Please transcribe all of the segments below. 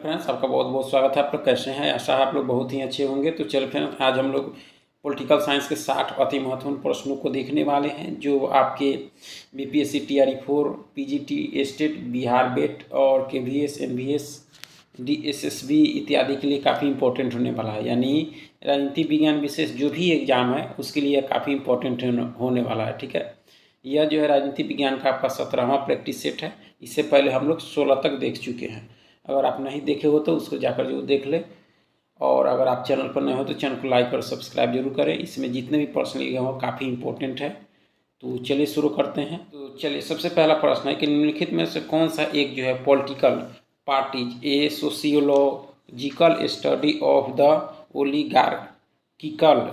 Friends, आपका बहुत बहुत स्वागत है। आप लोग कैसे हैं? आशा है आप लोग बहुत ही अच्छे होंगे। तो चलो फ्रेंड्स, आज हम लोग पॉलिटिकल साइंस के 60 अति महत्वपूर्ण प्रश्नों को देखने वाले हैं जो आपके BPSC TRE 4, PGT state, Bihar बेट और केवीएस, एनवीएस, डीएसएसबी इत्यादि के लिए काफ़ी इंपॉर्टेंट होने वाला है। यानी राजनीति विज्ञान विशेष जो भी एग्जाम है उसके लिए काफ़ी इंपॉर्टेंट होने वाला है। ठीक है, यह जो है राजनीति विज्ञान का आपका 17वां प्रैक्टिस सेट है। इससे पहले हम लोग 16 तक देख चुके हैं। अगर आप नहीं देखे हो तो उसको जाकर जरूर देख लें, और अगर आप चैनल पर नए हो तो चैनल को लाइक और सब्सक्राइब जरूर करें। इसमें जितने भी प्रश्न लिए गए हो काफ़ी इंपॉर्टेंट है। तो चलिए शुरू करते हैं। तो चलिए, सबसे पहला प्रश्न है कि निम्नलिखित में से कौन सा एक जो है political parties a sociological study of the oligarchical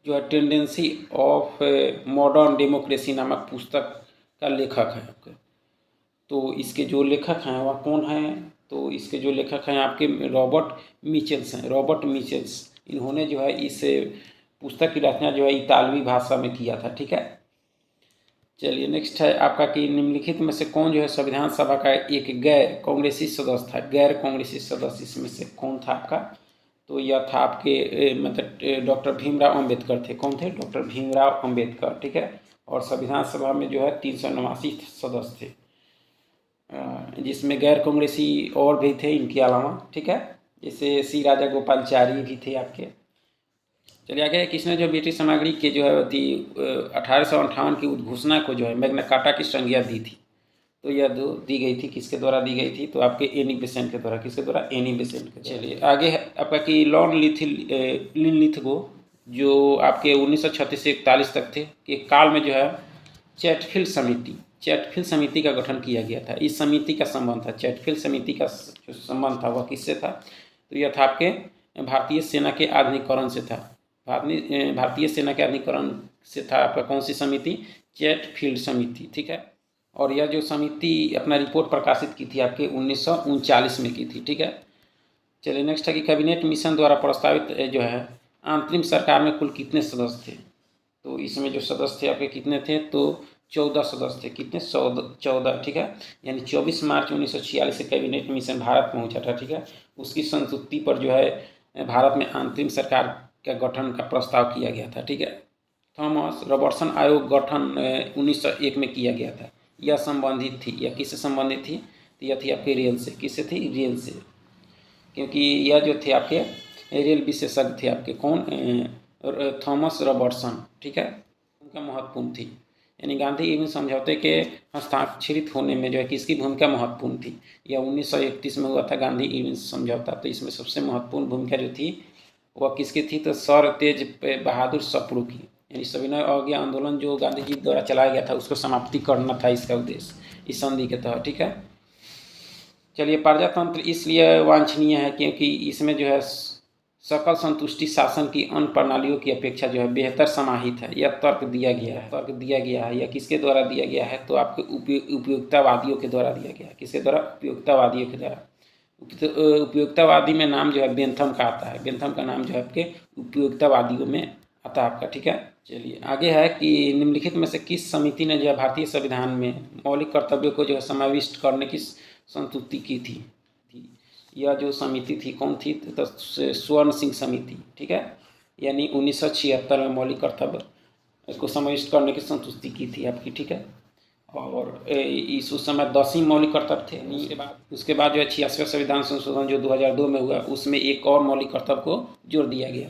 जो है टेंडेंसी ऑफ मॉडर्न डेमोक्रेसी नामक पुस्तक का लेखक है आपके। तो इसके जो लेखक हैं वह कौन हैं? तो इसके जो लेखक हैं आपके रॉबर्ट मिचेल्स हैं। रॉबर्ट मिचेल्स, इन्होंने जो है इस पुस्तक की रचना जो है इतालवी भाषा में किया था। ठीक है, चलिए नेक्स्ट है आपका कि निम्नलिखित में से कौन जो है संविधान सभा का एक गैर कांग्रेसी सदस्य था? गैर कांग्रेसी सदस्य इसमें से कौन था आपका? तो यह था आपके मतलब डॉक्टर भीमराव अम्बेडकर थे। कौन थे? डॉक्टर भीमराव अम्बेडकर। ठीक है, और संविधान सभा में जो है 389 सदस्य थे, जिसमें गैर कांग्रेसी और भी थे इनके अलावा। ठीक है, जैसे सी राजा गोपालचारी भी थे आपके। चलिए आगे, किसने जो ब्रिटिश सामग्री के जो है 1858 की उद्घोषणा को जो है मैग्ना कार्टा की संज्ञा दी थी? तो यह दी गई थी, किसके द्वारा दी गई थी? तो आपके एनी बेसेंट के द्वारा। किसके द्वारा? एनी बेसेंट के। चलिए आगे है आपका कि लॉर्ड लिनलिथगो जो आपके 1936 से 41 तक थे के काल में जो है चैटफील्ड समिति का गठन किया गया था। इस समिति का संबंध था, चैटफील्ड समिति का जो संबंध था वह किससे था? तो यह था आपके भारतीय सेना के आधुनिकीकरण से था। भारतीय सेना के आधुनिकीकरण से था आपका कौन सी समिति? चैटफील्ड समिति। ठीक है, और यह जो समिति अपना रिपोर्ट प्रकाशित की थी आपके 1939 में की थी। ठीक है, चलिए नेक्स्ट है कि कैबिनेट मिशन द्वारा प्रस्तावित जो है अंतरिम सरकार में कुल कितने सदस्य थे? तो इसमें जो सदस्य थे आपके कितने थे? तो 14 सदस्य थे। कितने? 14। ठीक है, यानी 24 मार्च 1946 से कैबिनेट मिशन भारत पहुंचा था। ठीक है, उसकी संस्तुति पर जो है भारत में अंतरिम सरकार का गठन का प्रस्ताव किया गया था। ठीक है, थॉमस रॉबर्टसन आयोग गठन 1901 में किया गया था। यह संबंधित थी, यह किससे संबंधित थी? तो यह थी आपके रेल से। किससे थी? रेल से, क्योंकि यह जो थे आपके रेल विशेषज्ञ थे आपके। कौन? Thomas Robertson. ठीक है, उनका महत्वपूर्ण थी। यानी गांधी इर्विन समझौते के हस्ताक्षरित होने में जो है किसकी भूमिका महत्वपूर्ण थी? यह 1931 में हुआ था गांधी इर्विन समझौता। तो इसमें सबसे महत्वपूर्ण भूमिका जो थी वह किसकी थी? तो सर तेज बहादुर सप्रू की। यानी सविनय अवज्ञा आंदोलन जो गांधी जी द्वारा चलाया गया था उसको समाप्ति करना था इसका उद्देश्य, इस संधि के तहत। ठीक है, चलिए प्रजातंत्र इसलिए वांछनीय है क्योंकि इसमें जो है सकल संतुष्टि शासन की अन्य प्रणालियों की अपेक्षा जो है बेहतर समाहित है। यह तर्क दिया गया है। यह किसके द्वारा दिया गया है? तो आपके उपयोगितावादियों के द्वारा दिया गया है। किसके द्वारा? उपयोगितावादियों के द्वारा। उपयोगितावादी में नाम जो है बेंथम का आता है। बेंथम का नाम जो है आपके उपयोगितावादियों में आता है आपका। ठीक है, चलिए आगे है कि निम्नलिखित में से किस समिति ने जो है भारतीय संविधान में मौलिक कर्तव्यों को जो है समाविष्ट करने की संस्तुति की थी? यह जो समिति थी कौन थी? तो स्वर्ण सिंह समिति। ठीक है, यानी 1976 में मौलिक कर्तव्य को समाविष्ट करने की संतुष्टि की थी आपकी। ठीक है, और इस उस समय 10 ही मौलिक कर्तव्य थे। उसके बाद जो है 86वां संविधान संशोधन जो 2002 में हुआ उसमें एक और मौलिक कर्तव्य को जोड़ दिया गया।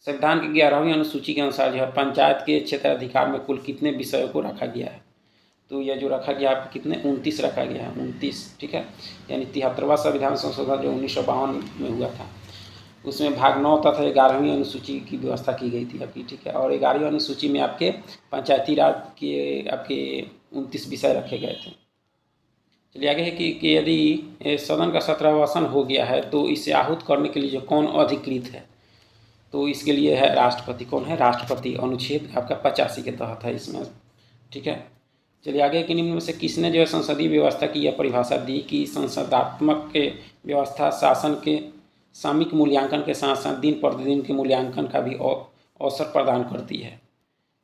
संविधान की 11वीं अनुसूची के अनुसार जो है पंचायत के क्षेत्राधिकार में कुल कितने विषयों को रखा गया है? तो यह जो रखा गया आपको कितने? 29 रखा गया है, 29। ठीक है, यानी 73वां संविधान संशोधन जो 1952 में हुआ था उसमें भाग 9 तथा 11वीं अनुसूची की व्यवस्था की गई थी आपकी। ठीक है, और 11वीं अनुसूची में आपके पंचायती राज के आपके 29 विषय रखे गए थे। चलिए आगे है कि यदि सदन का 17वां हो गया है तो इसे आहूत करने के लिए जो कौन अधिकृत है? तो इसके लिए है राष्ट्रपति। कौन है? राष्ट्रपति। अनुच्छेद आपका 85 के तहत है इसमें। ठीक है, चलिए आगे कि निम्न में से किसने जो है संसदीय व्यवस्था की यह परिभाषा दी कि संसदात्मक के व्यवस्था शासन के सामयिक मूल्यांकन के साथ साथ दिन प्रतिदिन के मूल्यांकन का भी अवसर प्रदान करती है?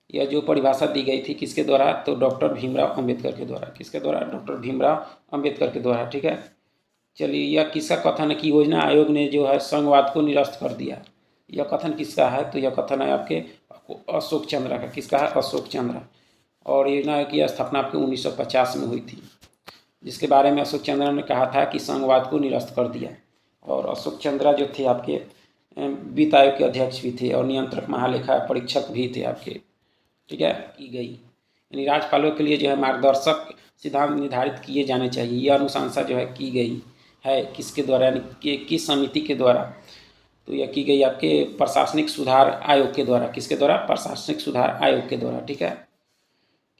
यह जो परिभाषा दी गई थी किसके द्वारा? तो डॉक्टर भीमराव अम्बेडकर के द्वारा। किसके द्वारा? डॉक्टर भीमराव अम्बेडकर के द्वारा। ठीक है, चलिए, यह किसका कथन है कि योजना आयोग ने जो है संघवाद को निरस्त कर दिया? यह कथन किसका है? तो यह कथन है आपके अशोक चंद्र का। किसका है? अशोक चंद्र। और योजना आयोग की स्थापना आपके 1950 में हुई थी, जिसके बारे में अशोक चंद्र ने कहा था कि संघवाद को निरस्त कर दिया। और अशोक चंद्र जो थे आपके वित्त आयोग के अध्यक्ष भी थे और नियंत्रक महालेखा परीक्षक भी थे आपके, ठीक है, की गई। यानी राज्यपालों के लिए जो है मार्गदर्शक सिद्धांत निर्धारित किए जाने चाहिए। यह अनुशंसा जो है की गई है किसके द्वारा? यानी किस समिति के द्वारा? तो यह की गई आपके प्रशासनिक सुधार आयोग के द्वारा। किसके द्वारा? प्रशासनिक सुधार आयोग के द्वारा, ठीक है।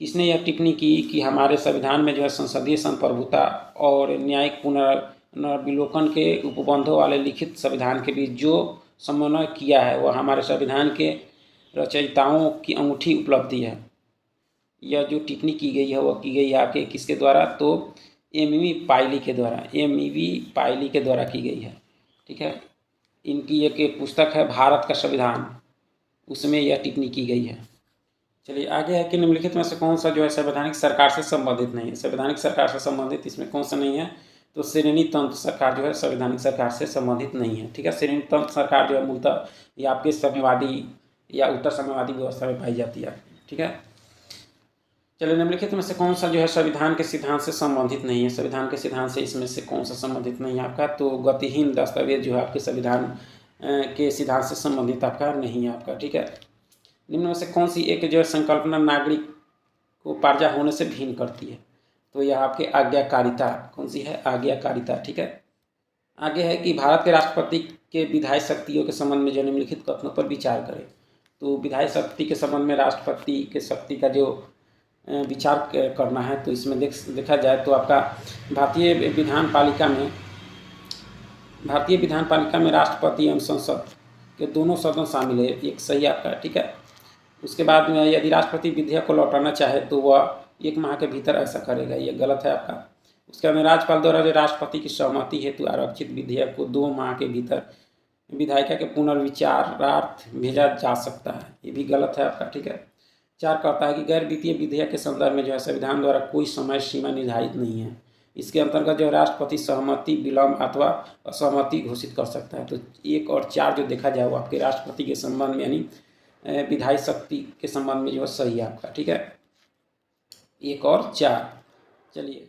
किसने यह टिप्पणी की कि हमारे संविधान में जो है संसदीय संप्रभुता और न्यायिक पुनर्विलोकन के उपबंधों वाले लिखित संविधान के बीच जो समन्वय किया है वह हमारे संविधान के रचयिताओं की अनूठी उपलब्धि है। यह जो टिप्पणी की गई है वह की गई है आपके किसके द्वारा? तो एमईवी पायली के द्वारा। एमईवी पायली के द्वारा की गई है, ठीक है। इनकी एक पुस्तक है भारत का संविधान, उसमें यह टिप्पणी की गई है। चलिए आगे है कि निम्नलिखित में से कौन सा जो है संवैधानिक सरकार से संबंधित नहीं है? संवैधानिक सरकार से संबंधित इसमें कौन सा नहीं है? तो श्रेणी तंत्र सरकार जो है संवैधानिक सरकार से संबंधित नहीं है, ठीक है। श्रेणी तंत्र सरकार जो है मूलतः ये आपके साम्यवादी या उत्तर साम्यवादी व्यवस्था में पाई जाती है, ठीक है। चलिए, निम्नलिखित में से कौन सा जो है संविधान के सिद्धांत से संबंधित नहीं है? संविधान के सिद्धांत से इसमें से कौन सा संबंधित नहीं है आपका? तो गतिहीन दस्तावेज जो है आपके संविधान के सिद्धांत से संबंधित आपका नहीं है आपका, ठीक है। निम्न में से कौन सी एक जो है संकल्पना नागरिक को पार्जा होने से भिन्न करती है? तो यह आपके आज्ञाकारिता। कौन सी है? आज्ञाकारिता, ठीक है। आगे है कि भारत के राष्ट्रपति के विधायी शक्तियों के संबंध में जो निम्नलिखित कथनों पर विचार करें। तो विधायी शक्ति के संबंध में राष्ट्रपति के शक्ति का जो विचार करना है, तो इसमें देखा जाए तो आपका भारतीय विधान पालिका में राष्ट्रपति एवं संसद के दोनों सदन शामिल है। एक सही आपका, ठीक है। उसके बाद में यदि राष्ट्रपति विधेयक को लौटाना चाहे तो वह 1 माह के भीतर ऐसा करेगा, ये गलत है आपका। उसके बाद में राज्यपाल द्वारा जो राष्ट्रपति की सहमति हेतु आरक्षित विधेयक को 2 माह के भीतर विधायिका के पुनर्विचारार्थ भेजा जा सकता है, ये भी गलत है आपका, ठीक है। 4 कहता है कि गैर वित्तीय विधेयक के संदर्भ में जो है संविधान द्वारा कोई समय सीमा निर्धारित नहीं है। इसके अंतर्गत जो राष्ट्रपति सहमति विलम्ब अथवा असहमति घोषित कर सकता है। तो 1 और 4 जो देखा जाए वो आपके राष्ट्रपति के संबंध में यानी विधायी शक्ति के संबंध में जो है सही है आपका, ठीक है। 1 और 4। चलिए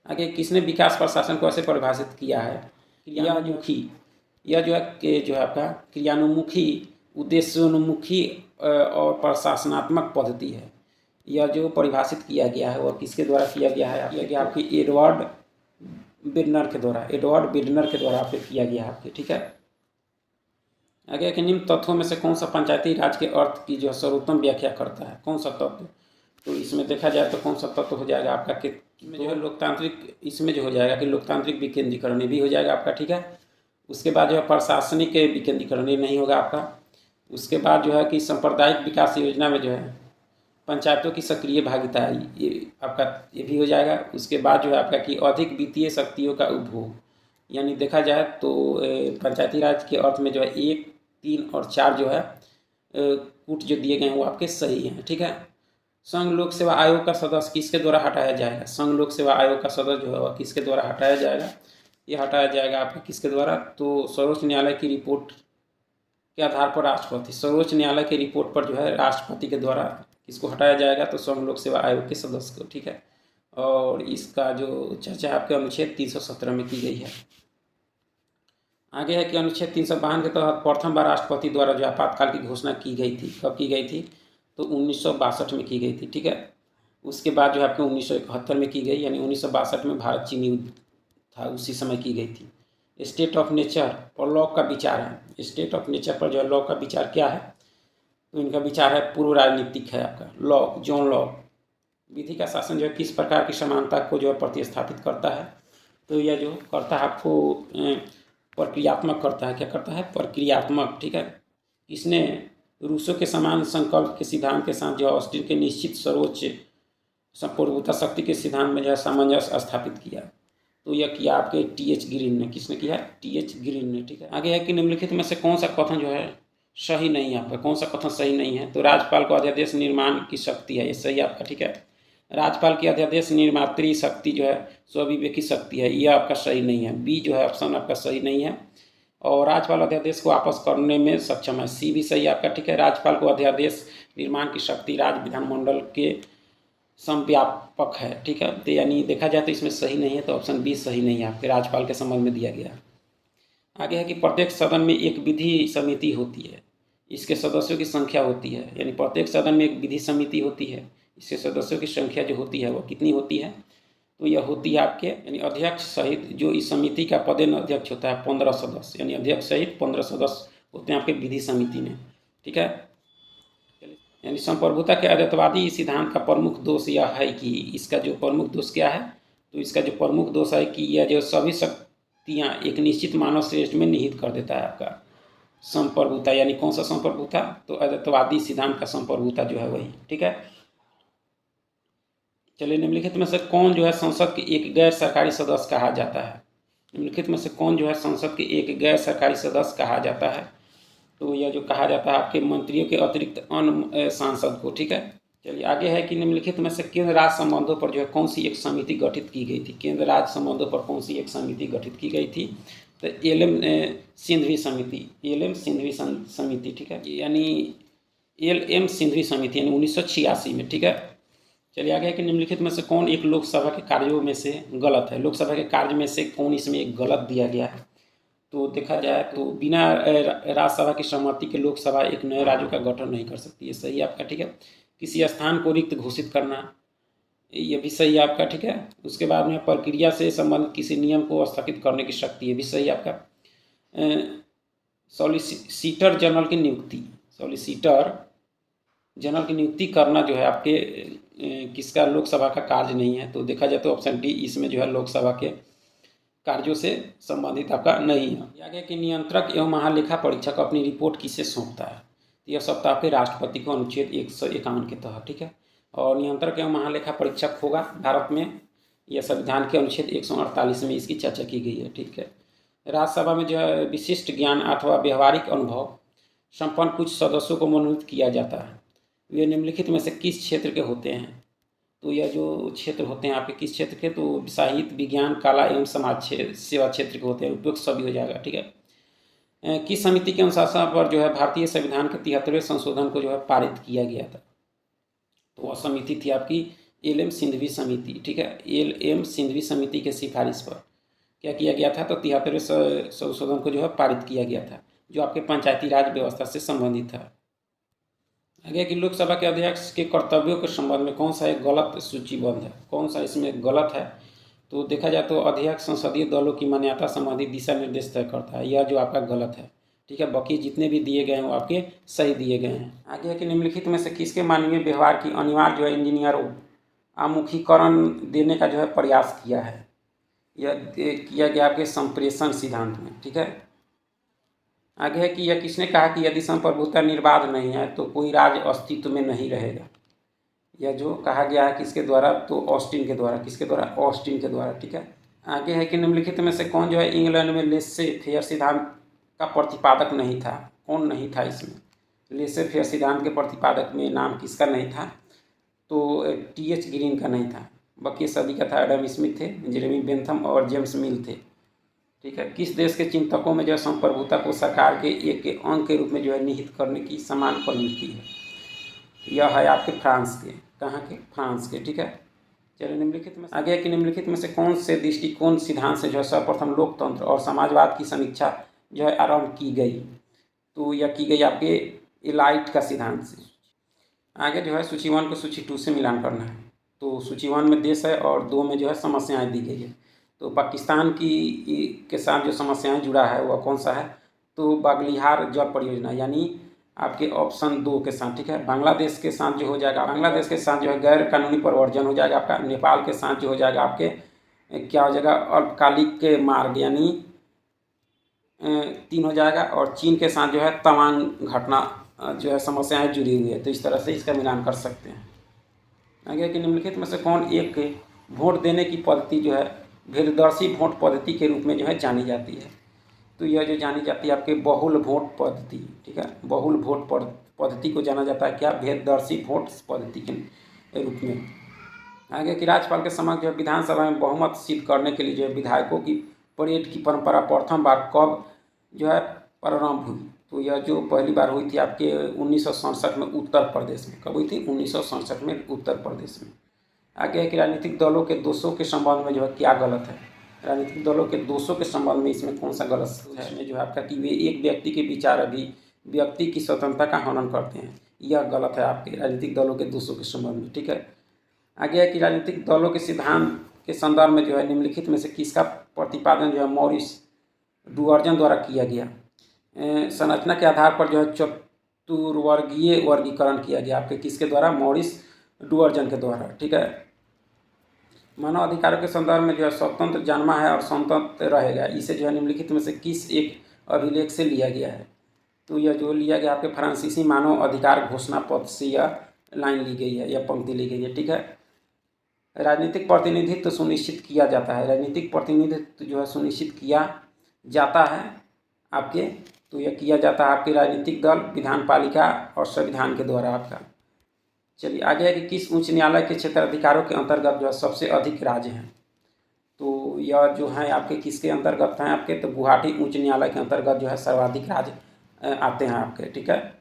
आगे, किसने विकास प्रशासन को ऐसे परिभाषित किया है? क्रियान्मुखी। यह जो है आपका क्रियान्मुखी, उद्देश्योन्मुखी और प्रशासनात्मक पद्धति है। यह जो परिभाषित किया गया है वह किसके द्वारा किया गया है? आपकी एडवर्ड बिडनर के द्वारा आपके किया गया है आपके, ठीक है। आगे के निम्न तत्वों में से कौन सा पंचायती राज के अर्थ की जो सर्वोत्तम व्याख्या करता है? कौन सा तत्व? तो इसमें देखा जाए तो कौन सा तत्व हो जाएगा आपका कि जो है लोकतांत्रिक, इसमें जो हो जाएगा कि लोकतांत्रिक विकेंद्रीकरण भी हो जाएगा आपका, ठीक है। उसके बाद जो है प्रशासनिक विकेंद्रीकरण नहीं होगा आपका। उसके बाद जो है कि सांप्रदायिक विकास योजना में जो है पंचायतों की सक्रिय भागीदारी, ये आपका ये भी हो जाएगा। उसके बाद जो है आपका कि अधिक वित्तीय शक्तियों का उपभोग, यानी देखा जाए तो पंचायती राज के अर्थ में जो है 1, 3 और 4 जो है कूट जो दिए गए हैं वो आपके सही हैं, ठीक है। संघ लोक सेवा आयोग का सदस्य किसके द्वारा हटाया जाएगा? संघ लोक सेवा आयोग का सदस्य जो है वह किसके द्वारा हटाया जाएगा? ये हटाया जाएगा आपका किसके द्वारा? तो सर्वोच्च न्यायालय की रिपोर्ट के आधार पर राष्ट्रपति, सर्वोच्च न्यायालय की रिपोर्ट पर जो है राष्ट्रपति के द्वारा किसको हटाया जाएगा? तो संघ लोक सेवा आयोग के सदस्य को, ठीक है। और इसका जो चर्चा आपके अनुच्छेद 317 में की गई है। आगे है कि अनुच्छेद 352 के तहत प्रथम बार राष्ट्रपति द्वारा जो आपातकाल की घोषणा की गई थी, कब की गई थी? तो 1962 में की गई थी, ठीक है। उसके बाद जो आपके 1971 में की गई, यानी 1962 में भारत चीन युद्ध था, उसी समय की गई थी। स्टेट ऑफ नेचर और लॉ का विचार है। स्टेट ऑफ नेचर पर जो है लॉ का विचार क्या है? तो इनका विचार है पूर्व राजनीतिक है आपका लॉ, जॉन लॉ। विधि का शासन जो है किस प्रकार की समानता को जो है प्रतिस्थापित करता है? तो यह जो करता है आपको प्रक्रियात्मक करता है। क्या करता है? प्रक्रियात्मक, ठीक है। इसने रूसों के समान संकल्प के सिद्धांत के साथ जो ऑस्टिन के निश्चित सर्वोच्च संप्रभुता शक्ति के सिद्धांत में जो है सामंजस्य स्थापित किया। तो यह किया आपके टी.एच. ग्रीन ने। किसने किया? टी.एच. ग्रीन ने, ठीक है। आगे है कि निम्नलिखित में से कौन सा कथन जो है सही नहीं है आपका? कौन सा कथन सही नहीं है? तो राज्यपाल को अध्यादेश निर्माण की शक्ति है, ये सही आपका, ठीक है। राज्यपाल की अध्यादेश निर्मात्री शक्ति जो है स्वविवेकी शक्ति है, ये आपका सही नहीं है। बी जो है ऑप्शन आपका सही नहीं है। और राज्यपाल अध्यादेश को वापस करने में सक्षम है, सी भी सही आपका, ठीक है। राज्यपाल को अध्यादेश निर्माण की शक्ति राज्य विधानमंडल के समव्यापक है, ठीक है। तो यानी देखा जाए तो इसमें सही नहीं है, तो ऑप्शन बी सही नहीं है आपके, राज्यपाल के संबंध में दिया गया। आगे है कि प्रत्येक सदन में एक विधि समिति होती है, इसके सदस्यों की संख्या होती है, यानी प्रत्येक सदन में एक विधि समिति होती है, इसके सदस्यों की संख्या जो होती है वो कितनी होती है, तो यह होती है आपके, यानी अध्यक्ष सहित जो इस समिति का पदेन अध्यक्ष होता है 15 सदस्य, यानी अध्यक्ष सहित 15 सदस्य होते हैं आपके विधि समिति में, ठीक है। यानी संप्रभुता के अद्वैतवादी सिद्धांत का प्रमुख दोष यह है कि इसका जो प्रमुख दोष क्या है, तो इसका जो प्रमुख दोष है कि यह जो सभी शक्तियाँ एक निश्चित मानव श्रेष्ठ में निहित कर देता है आपका संप्रभुता। यानी कौन सा संप्रभुता, तो अद्वैतवादी सिद्धांत का संप्रभुता जो है वही, ठीक है। चलिए, निम्नलिखित में से कौन जो है संसद के एक गैर सरकारी सदस्य कहा जाता है, निम्नलिखित में से कौन जो है संसद के एक गैर सरकारी सदस्य कहा जाता है, तो यह जो कहा जाता है आपके मंत्रियों के अतिरिक्त अन्य सांसद को, ठीक है। चलिए आगे है कि निम्नलिखित में से केंद्र राज्य संबंधों पर जो है कौन सी एक समिति गठित की गई थी, केंद्र राज्य संबंधों पर कौन सी एक समिति गठित की गई थी, तो एलएम सिंघवी समिति, एलएम सिंघवी समिति, ठीक है, यानी एलएम सिंघवी समिति, यानी 1986 में, ठीक है। चलिए आगे है कि निम्नलिखित में से कौन एक लोकसभा के कार्यों में से गलत है, लोकसभा के कार्य में से कौन इसमें एक गलत दिया गया है, तो देखा जाए तो बिना राज्यसभा की सहमति के लोकसभा एक नए राज्यों का गठन नहीं कर सकती, ये सही आपका, ठीक है। किसी स्थान को रिक्त घोषित करना, ये भी सही आपका, ठीक है। उसके बाद में प्रक्रिया से संबंधित किसी नियम को स्थगित करने की शक्ति, ये भी सही आपका। सॉलिसिटर जनरल की नियुक्ति, सॉलिसिटर जनरल की नियुक्ति करना जो है आपके किसका लोकसभा का कार्य नहीं है, तो देखा जाए तो ऑप्शन डी इसमें जो है लोकसभा के कार्यों से संबंधित आपका नहीं है। आगे कि नियंत्रक एवं महालेखा परीक्षक अपनी रिपोर्ट किसे सौंपता है, तो यह सौंपता आपके राष्ट्रपति को अनुच्छेद 151 के तहत, ठीक है। और नियंत्रक एवं महालेखा परीक्षक होगा भारत में, यह संविधान के अनुच्छेद 148 में इसकी चर्चा की गई है, ठीक है। राज्यसभा में जो है विशिष्ट ज्ञान अथवा व्यवहारिक अनुभव संपन्न कुछ सदस्यों को मनोनीत किया जाता है, वे निम्नलिखित में से किस क्षेत्र के होते हैं, तो यह जो क्षेत्र होते हैं आपके किस क्षेत्र के, तो साहित्य, विज्ञान, कला एवं समाज सेवा क्षेत्र के होते हैं, उपयुक्त सभी हो जाएगा, ठीक है। किस समिति के अनुशासन पर जो है भारतीय संविधान के 73वें संशोधन को जो है पारित किया गया था, तो वह समिति थी आपकी एलएम सिंघवी समिति, ठीक है। एलएम सिंघवी समिति के सिफारिश पर क्या किया गया था, तो 73वें संशोधन को जो है पारित किया गया था, जो आपके पंचायती राज व्यवस्था से संबंधित था। आगे कि लोकसभा के अध्यक्ष के कर्तव्यों के संबंध में कौन सा एक गलत सूचीबद्ध है, कौन सा इसमें गलत है, तो देखा जाए तो अध्यक्ष संसदीय दलों की मान्यता संबंधी दिशा निर्देश तय करता है, यह जो आपका गलत है, ठीक है। बाकी जितने भी दिए गए हैं वो आपके सही दिए गए हैं। आगे है कि निम्नलिखित में से किसके मानवीय व्यवहार की अनिवार्य जो है इंजीनियरों आमुखीकरण देने का जो है प्रयास किया है, यह किया गया आपके संप्रेषण सिद्धांत में, ठीक है। आगे है कि यह किसने कहा कि यदि संप्रभुता निर्बाध नहीं है तो कोई राज्य अस्तित्व में नहीं रहेगा, यह जो कहा गया है किसके द्वारा, तो ऑस्टिन के द्वारा, किसके द्वारा, ऑस्टिन के द्वारा, ठीक है। आगे है कि निम्नलिखित में से कौन जो है इंग्लैंड में लेसे फेयर सिद्धांत का प्रतिपादक नहीं था, कौन नहीं था इसमें, लेसे फेयर सिद्धांत के प्रतिपादक में नाम किसका नहीं था, तो टीएच ग्रीन का नहीं था, बाकी सदी का था एडम स्मिथ थे, जेरेमी बेंथम और जेम्स मिल थे, ठीक है। किस देश के चिंतकों में जो है संप्रभुता को सरकार के एक अंग के रूप में जो है निहित करने की समान प्रवृत्ति है, यह है आपके फ्रांस के, कहाँ के, फ्रांस के, ठीक है। चलिए निम्नलिखित में आगे कि निम्नलिखित में से कौन से दृष्टिकोण सिद्धांत से जो है सर्वप्रथम लोकतंत्र और समाजवाद की समीक्षा जो है आरंभ की गई, तो यह की गई आपके एलाइट का सिद्धांत से। आगे जो है सूची 1 को सूची 2 से मिलान करना है, तो सूची 1 में देश है और 2 में जो है समस्याएं दी गई है, तो पाकिस्तान की के साथ जो समस्याएं जुड़ा है वह कौन सा है, तो बागलिहार जल परियोजना, यानी आपके ऑप्शन 2 के साथ, ठीक है। बांग्लादेश के साथ जो हो जाएगा, बांग्लादेश के साथ जो है गैर कानूनी प्रवर्जन हो जाएगा आपका, नेपाल के साथ जो हो जाएगा आपके क्या हो जाएगा, अल्पकालिक के मार्ग, यानी 3 हो जाएगा, और चीन के साथ जो है तवांग घटना जो है समस्याएं जुड़ी हुई है, तो इस तरह से इसका मिलान कर सकते हैं। आगे कि निम्नलिखित में से कौन एक वोट देने की पद्धति जो है भेददर्शी वोट पद्धति के रूप में जो है जानी जाती है, तो यह जो जानी जाती है आपके बहुल वोट पद्धति, ठीक है। बहुल वोट पद्धति को जाना जाता है क्या, भेददर्शी वोट पद्धति के रूप में। आगे कि राज्यपाल के समक्ष जो है विधानसभा में बहुमत सिद्ध करने के लिए जो है विधायकों की परेड की परंपरा प्रथम बार कब जो है प्रारंभ हुई? तो यह जो पहली बार हुई थी आपके 1967 में उत्तर प्रदेश में। कब हुई थी? 1967 में उत्तर प्रदेश में। आगे है कि राजनीतिक दलों के दोषों के संबंध में जो है क्या गलत है? राजनीतिक दलों के दोषों के संबंध में इसमें कौन सा गलत है? इसमें जो है आपका कि वे एक व्यक्ति के विचार व्यक्ति की स्वतंत्रता का हनन करते हैं, यह गलत है आपके राजनीतिक दलों के दोषों के संबंध में। ठीक है। आगे है कि राजनीतिक दलों के सिद्धांत के संदर्भ में जो है निम्नलिखित में से किसका प्रतिपादन जो है मॉरिस डुअर्जन द्वारा किया गया? संरचना के आधार पर जो है चतुर्वर्गीय वर्गीकरण किया गया आपके किसके द्वारा? मॉरिस डुअर्जन के द्वारा। ठीक है। मानव अधिकारों के संदर्भ में जो है स्वतंत्र जन्मा है और स्वतंत्र रहेगा, इसे जो है निम्नलिखित में से किस एक अभिलेख से लिया गया है? तो यह जो लिया गया आपके फ्रांसीसी मानव अधिकार घोषणा पत्र से यह लाइन ली गई है, यह पंक्ति ली गई है। ठीक है। राजनीतिक प्रतिनिधित्व सुनिश्चित किया जाता है, राजनीतिक प्रतिनिधित्व जो है सुनिश्चित किया जाता है आपके, तो यह किया जाता है आपके राजनीतिक दल, विधान पालिका और संविधान के द्वारा आपका। चलिए आगे है कि किस उच्च न्यायालय के क्षेत्राधिकारों के अंतर्गत जो है सबसे अधिक राज्य हैं? तो यह जो है आपके किसके अंतर्गत हैं आपके? तो गुवाहाटी उच्च न्यायालय के अंतर्गत जो है सर्वाधिक राज्य आते हैं आपके। ठीक है।